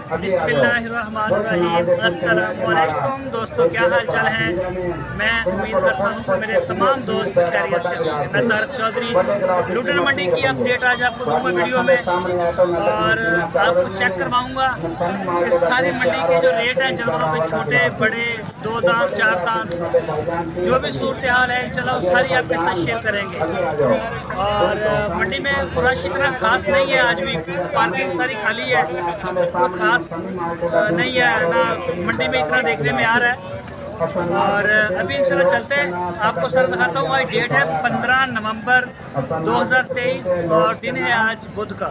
बिस्मिल्लाहिर्रहमानिर्रहीम। अस्सलामुअलैकुम दोस्तों, क्या हाल चाल है। मैं उम्मीद करता हूँ कि मेरे तमाम दोस्त खैरियत से होंगे। मैं तारक चौधरी लुटन मंडी की अपडेट आज आपको दूंगा वीडियो में, और आपको चेक करवाऊंगा कि सारी मंडी के जो रेट हैं जानवरों के, छोटे बड़े, 2 दांत 4 दांत, जो भी सूरत हाल है इंशाल्लाह वो सारी आपके साथ शेयर करेंगे। और मंडी में रश इतना खास नहीं है, आज भी पार्किंग सारी खाली है, तो खास नहीं है ना, मंडी में इतना देखने में आ रहा है। और अभी इंशाल्लाह चलते हैं, आपको सर दिखाता हूँ। आज डेट है 15 नवंबर 2023 और दिन है आज बुध का।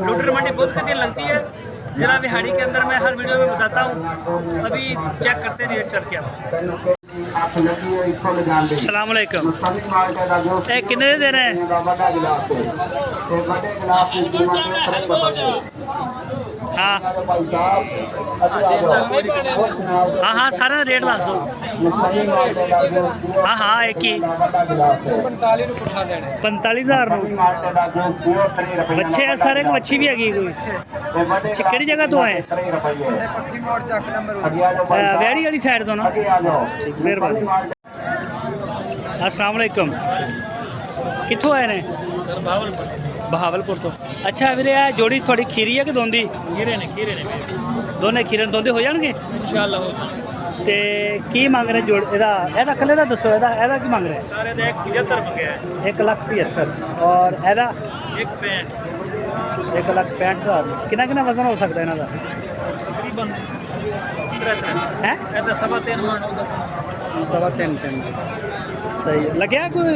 लुटर मंडी बुध के दिन लगती है ज़िला बिहाड़ी के अंदर। मैं हर वीडियो में बताता हूँ। अभी चेक करते हैं रेट चल के। अस्सलाम वालेकुम। कितने दे रहे हैं? हाँ हाँ हाँ, सारा रेट दस दो। हाँ हाँ, एक ही 45,000 बच्चे हैं सारे, बच्ची भी हैगी कोई? अच्छा, केड़ी जगह तो आए? वैड़ी वाली साइड तो ना। ठीक, मेहरबानी। अस्सलाम वालेकुम। कित्थों आए ने? सर भावलपुर। बहावलपुर तो। अच्छा वीरे, जोड़ी थोड़ी खीरी है कि दोंदी? खीरे ने दोने खीरे दोंदे हो जाएंगे इंशाअल्लाह। ते की मांग रहे जोड़ एदा कल्ले दा दसो, एदा की मांग रहे? सारे दे 75 मंगे है। 1,75,000 और एदा 165 1,65,000। कितना वजन हो सकता है इन्हां दा? तकरीबन 3 हैं एदा 3.5 मन होगा। 3.5 सही है। लग्या कोई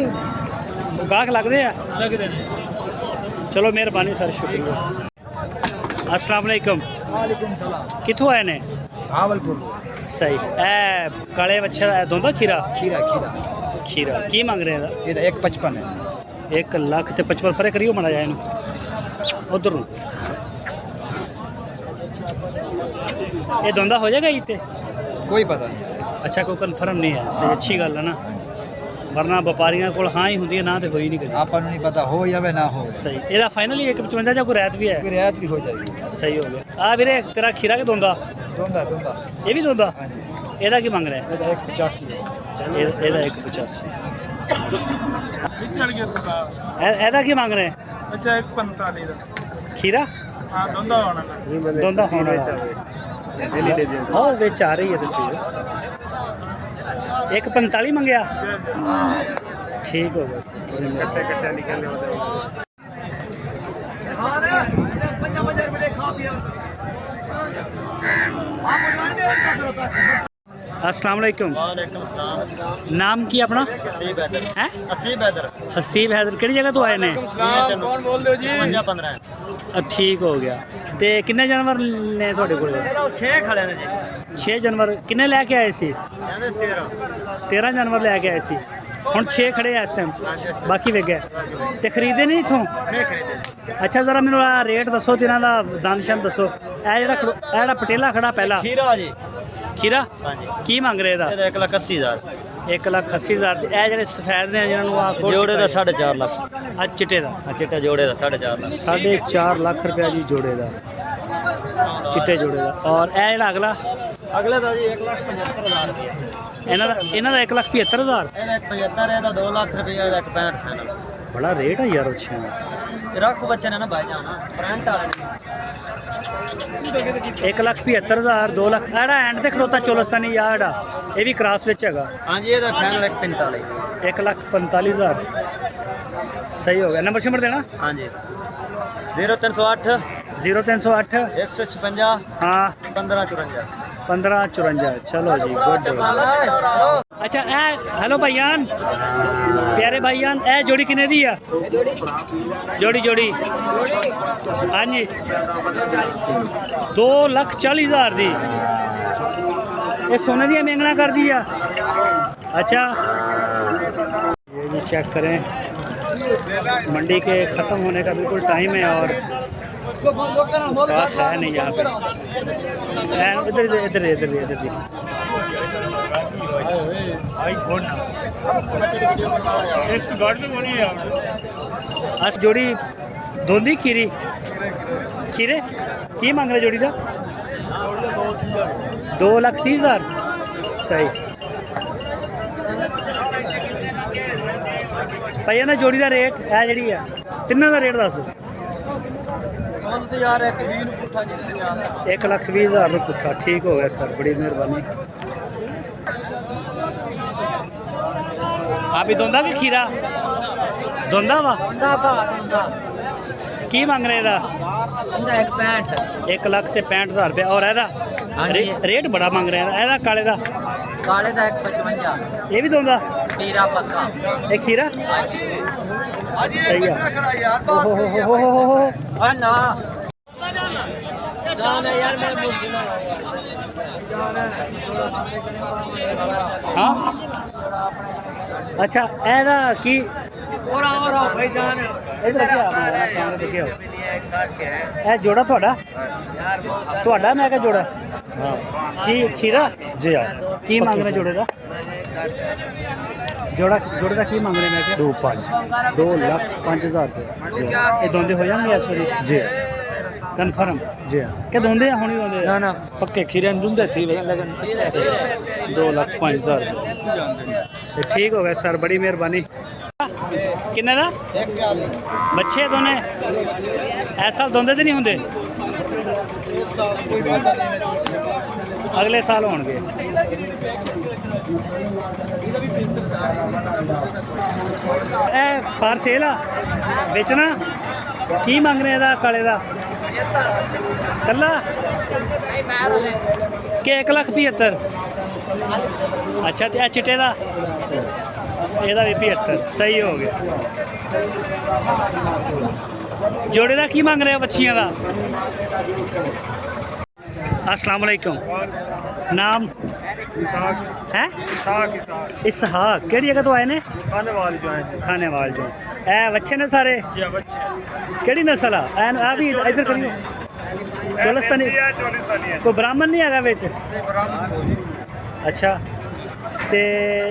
गाहक लगदे आ? लगदे ने। चलो मेहरबानी सर, शुक्रिया। अस्सलाम वालेकुम। वालेकुम सलाम। कित्थों आए ने? भावलपुर। सही। काले बच्चे दोंदा खीरा खीरा की मांग रहे हैं? ये 155 है। 1,55,000 परे करियो माड़ा जाए उधर। ये दोंदा हो जाएगा इतने? कोई पता नहीं। अच्छा, कोई कन्फर्म नहीं है। सही, अच्छी गल है ना, वरना व्यापारियों को हाँ ही होंगी है, ना तो हो ही नहीं कभी। आपको नहीं पता हो या वे ना हो। सही। ਇਹਦਾ फाइनली 1,55 ਜਾਂ ਕੋਈ ਰਹਿਤ ਵੀ ਹੈ? रियायत भी हो जाएगी। सही हो गया। आ ਵੀਰੇ ਤੇਰਾ ਖੀਰਾ ਕਿ ਦੋਂਦਾ? दोंदा ਇਹ ਵੀ ਦੋਂਦਾ? हाँ जी। ਇਹਦਾ ਕੀ ਮੰਗ ਰਿਹਾ? ਇਹਦਾ 185 है। ਇਹਦਾ 1,85। चल गया ਇਹਦਾ ਕੀ ਮੰਗ ਰਹੇ? अच्छा 145 ਦਾ। खीरा हां दोंदा होना। दोंदा होना हाँ, बेच आ रही है तस्वीर। 1,45 मंगया। ठीक हो गया। कट्टे निकलने वाले। अस्सलाम वालेकुम। वालेकुम सलाम। नाम की अपना? हसीब हैदर। हैं? हसीब हैदर। हसीब हैदर। किहड़ी जगह तो आए ने? कौन बोल रहे हो जी? 15 ठीक हो गया। ते किन्ने जानवर ने ਤੁਹਾਡੇ ਕੋਲ? 6 खड़े ने जी। 6 जानवर किन्ने लेके आए सी? 13 जानवर लेके आए सी। ਹੁਣ 6 ਖੜੇ ਆ ਇਸ ਟਾਈਮ, ਬਾਕੀ ਵਿਕ ਗਏ ਤੇ ਖਰੀਦੇ ਨਹੀਂ ਇਥੋਂ? नहीं खरीदे। ਅੱਛਾ, ਜ਼ਰਾ ਮੈਨੂੰ ਆ ਰੇਟ ਦੱਸੋ ਤੇ ਇਹਨਾਂ ਦਾ ਦੰਦ ਸ਼ੰਦ ਦੱਸੋ। ਇਹ ਜਿਹੜਾ ਪਟੇਲਾ ਖੜਾ ਪਹਿਲਾ खीरा जी। ਖੀਰਾ हाँ जी। ਕੀ ਮੰਗ ਰਹੇ ਇਹਦਾ? ਇਹਦਾ 1,80,000। 1,80,000। ਇਹ ਜਿਹੜੇ ਸਫੈਦ ਨੇ ਜਿਹਨਾਂ ਨੂੰ ਆ ਜੋੜੇ ਦਾ 4.5 ਲੱਖ। ਆ ਚਿੱਟੇ ਦਾ ਹਾਂ ਚਿੱਟਾ ਜੋੜੇ ਦਾ 4.5 ਲੱਖ। 4.5 ਲੱਖ ਰੁਪਇਆ ਜੀ ਜੋੜੇ ਦਾ, ਚਿੱਟੇ ਜੋੜੇ ਦਾ। ਔਰ ਇਹ ਜਿਹੜਾ ਅਗਲਾ ਅਗਲੇ ਦਾ ਜੀ 1,75,000 ਰੁਪਏ। ਇਹਨਾਂ ਦਾ 1,75,000। ਇਹਦਾ 175, ਇਹਦਾ 2 ਲੱਖ ਰੁਪਏ, ਇਹਦਾ 165 ਫਾਈਨਲ। ਬੜਾ ਰੇਟ ਆ ਯਾਰ ਅੱਛਾ। ਰੱਖੋ ਬੱਚੇ ਨੇ ਨਾ ਭਾਈ ਜਾਨਾ ਫਰੰਟ ਵਾਲੇ 1,75,000 2 ਲੱਖ। ਇਹਦਾ ਐਂਡ ਤੇ ਖਲੋਤਾ ਚੋਲਸਤਾਨੀ ਯਾਰ ਇਹਦਾ, ਇਹ ਵੀ ਕ੍ਰਾਸ ਵਿੱਚ ਹੈਗਾ। ਹਾਂਜੀ ਇਹਦਾ ਫਾਈਨਲ 145। 1,45,000 ਸਹੀ ਹੋ ਗਿਆ। ਨੰਬਰ ਸ਼ੰਬਰ ਦੇਣਾ? ਹਾਂਜੀ 0308 0308 156 हाँ 1554। 1554। चलो जी, गुड। अच्छा हेलो भाईयान, प्यारे भाईयान, जोड़ी किने दी है? जोड़ी हाँ जी 2,40,000 दी। ये सोने दी मेंगना कर दी है। अच्छा ये भी चेक करें, मंडी के ख़त्म होने का बिल्कुल टाइम है और खास है नहीं यहाँ पे। इधर इधर इधर इधर अस जोड़ी दोंदी खीरी खीरे की मांग रहे जोड़ी का? 2,30,000 ਸਹੀ ਭਾਈ ਇਹਨਾਂ ਜੋੜੀ ਦਾ ਰੇਟ ਹੈ ਜਿਹੜੀ ਆ ਤਿੰਨਾਂ ਦਾ ਰੇਟ ਦੱਸ ਦਿਓ। ਸੰਤ ਯਾਰ ਇੱਕ 20 ਨੂੰ ਪੁੱਠਾ ਜਿੱਤੇ ਜਾਂਦਾ 1,20,000 ਨੂੰ ਪੁੱਠਾ ਠੀਕ ਹੋ ਗਿਆ ਸਰ ਬੜੀ ਮਿਹਰਬਾਨੀ। ਆ ਵੀ ਦੋਂਦਾ ਕਿ ਖੀਰਾ ਦੋਂਦਾ ਵਾ ਹੁੰਦਾ ਭਾ ਹੁੰਦਾ ਕੀ ਮੰਗ ਰਹੇ ਇਹਦਾ ਹੁੰਦਾ 165 1,65,000 ਰੁਪਏ ਔਰ ਇਹਦਾ ਹਾਂਜੀ। ਰੇਟ ਬੜਾ ਮੰਗ ਰਿਹਾ ਇਹਦਾ ਕਾਲੇ ਦਾ ਕਾਲੇ ਦਾ 155 ਇਹ ਵੀ ਦੋਂਦਾ ਪੀਰਾ ਪੱਕਾ ਇਹ ਖੀਰਾ ਸਹੀ ਆ ਓਹ ਆ ਨਾ ਜਾਣਾ ਯਾਰ ਮੈਂ ਮੁਸ਼ਕਿਲ ਹਾਂ ਅੱਛਾ ਇਹਦਾ ਕੀ और भाई जान ਇਹ ਦੇਖਿਆ ਆਪਣਾ ਦੇਖਿਓ ਇਹ ਜੋੜਾ ਤੁਹਾਡਾ ਤੁਹਾਡਾ ਮੈਂ ਕਿਹਾ ਜੋੜਾ ਹਾਂ ਕੀ ਖੀਰਾ ਜੀ ਆ ਕੀ ਮੰਗ ਰਹੇ ਜੋੜੇ ਦਾ ਜੋੜੇ ਦਾ ਕੀ ਮੰਗ ਰਹੇ ਮੈਂ ਕਿਹਾ 2,05,000 ਰੁਪਏ ਇਹ ਦੋਂਦੇ ਹੋ ਜਾਣਗੇ ਇਸ ਵਾਰੀ ਜੀ ਕਨਫਰਮ ਜੀ ਕਿ ਦੋਂਦੇ ਆ ਹੁਣੀ ਦੋਂਦੇ ना ना ਪੱਕੇ ਖੀਰੇ ਨੂੰ ਦੁੰਦੇ ਥੀ ਲਗਨ 2,05,000 ਸੇ ਠੀਕ ਹੋ ਗਿਆ ਸਰ ਬੜੀ ਮਿਹਰਬਾਨੀ ਕਿੰਨੇ ਦਾ 140 ਬੱਚੇ ਦੋਨੇ ਇਸ ਸਾਲ ਦੋਂਦੇ ਤੇ ਨਹੀਂ ਹੁੰਦੇ इस साल कोई पता नहीं ਅਗਲੇ ਸਾਲ ਹੋਣਗੇ ਇਹ ਫਾਰ ਸੇਲ ਆ ਵੇਚਣਾ ਕੀ ਮੰਗ ਰਹੇ ਇਹਦਾ ਕਾਲੇ ਦਾ ਕੱਲਾ ਕਿ 1,75,000 ਅੱਛਾ ਤੇ ਇਹ ਚਿੱਟੇ ਦਾ ਇਹਦਾ ਵੀ 75 ਸਹੀ ਹੋ ਗਿਆ ਜੋੜੇ ਦਾ ਕੀ ਮੰਗ ਰਹੇ ਹੋ ਬੱਚੀਆਂ ਦਾ अस्सलाम वालेकुम नाम है इसहाक केड़ी जगह तो आए ने खानेवाल जो ए बच्चे ने सारे केड़ी नस्ल आ भी इधर करियो चोलिस्तानी कोई ब्राह्मण नहीं है बिच अच्छा ते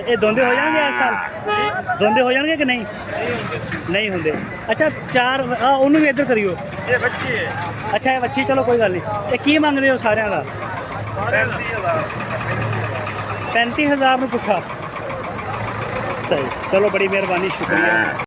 ये दोंदे हो जाएंगे इस साल दोंदे हो जाएंगे कि नहीं होंगे अच्छा चार उन्होंने भी इधर करियो ये बच्ची है अच्छा ये बच्ची चलो कोई गल नहीं ये की मंग रहे हो सारे का 35,000 पुट्ठा सही चलो बड़ी मेहरबानी शुक्रिया